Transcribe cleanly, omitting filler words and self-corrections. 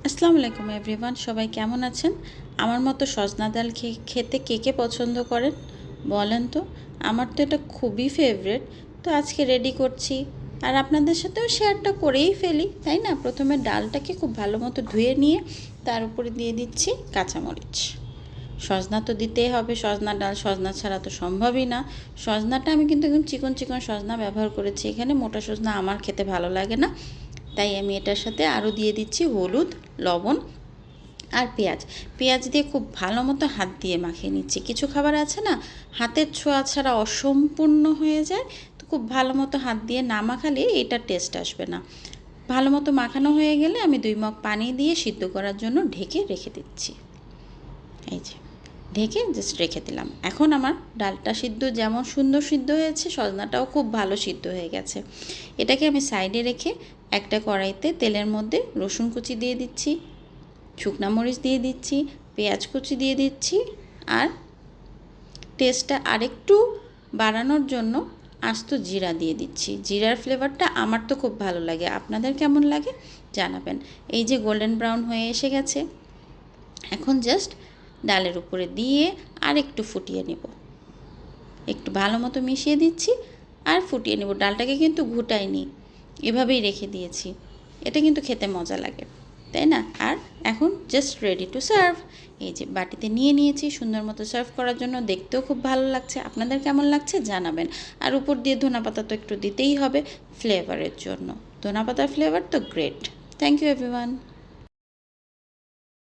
আসসালামু আলাইকুম এভরিওয়ান, সবাই কেমন আছেন? আমার মতো সজনা ডাল খেতে কে কে পছন্দ করেন বলেন তো। আমার তো এটা খুবই ফেভারিট। তো আজকে রেডি করছি আর আপনাদের সাথেও শেয়ারটা করেই ফেলি, তাই না? প্রথমে ডালটাকে খুব ভালো মতো ধুয়ে নিয়ে তার উপরে দিয়ে দিচ্ছি কাঁচামরিচ। সজনা তো দিতেই হবে, সজনা ডাল সজনা ছাড়া তো সম্ভবই না। সজনাটা আমি কিন্তু একদম চিকন চিকন সজনা ব্যবহার করেছি এখানে, মোটা সজনা আমার খেতে ভালো লাগে না। তাই আমি এটার সাথে আরও দিয়ে দিচ্ছি হলুদ, লবণ আর পেঁয়াজ। পেঁয়াজ দিয়ে খুব ভালো মতো হাত দিয়ে মাখিয়ে নিচ্ছি। কিছু খাবার আছে না, হাতের ছোঁয়া ছাড়া অসম্পূর্ণ হয়ে যায়, তো খুব ভালো মতো হাত দিয়ে না মাখালে এটার টেস্ট আসবে না। ভালো মতো মাখানো হয়ে গেলে আমি 2 মগ পানি দিয়ে সিদ্ধ করার জন্য ঢেকে রেখে দিচ্ছি। এই যে ঢেকে জাস্ট রেখে দিলাম। এখন আমার ডালটা সিদ্ধ যেমন সুন্দর সিদ্ধ হয়েছে, সজনাটাও খুব ভালো সিদ্ধ হয়ে গেছে। এটাকে আমি সাইডে রেখে একটা কড়াইতে তেলের মধ্যে রসুন কুচি দিয়ে দিচ্ছি, শুকনো মরিচ দিয়ে দিচ্ছি, পেঁয়াজ কুচি দিয়ে দিচ্ছি, আর টেস্টটা আরেকটু বাড়ানোর জন্য আস্ত জিরা দিয়ে দিচ্ছি। জিরার ফ্লেভারটা আমার তো খুব ভালো লাগে, আপনাদের কেমন লাগে জানাবেন। এই যে গোল্ডেন ব্রাউন হয়ে এসে গেছে, এখন জাস্ট ডালের উপরে দিয়ে আর একটু ফুটিয়ে নেব। একটু ভালো মতো মিশিয়ে দিচ্ছি আর ফুটিয়ে নেব। ডালটাকে কিন্তু ঘুটাইনি, এভাবেই রেখে দিয়েছি। এটা কিন্তু খেতে মজা লাগে, তাই না? আর এখন জাস্ট রেডি টু সার্ভ। এই যে বাটিতে নিয়ে নিয়েছি সুন্দর মতো সার্ভ করার জন্য। দেখতেও খুব ভালো লাগছে, আপনাদের কেমন লাগছে জানাবেন। আর উপর দিয়ে ধনেপাতা তো একটু দিতেই হবে ফ্লেভারের জন্য। ধনেপাতার ফ্লেভার তো গ্রেট। Thank you everyone.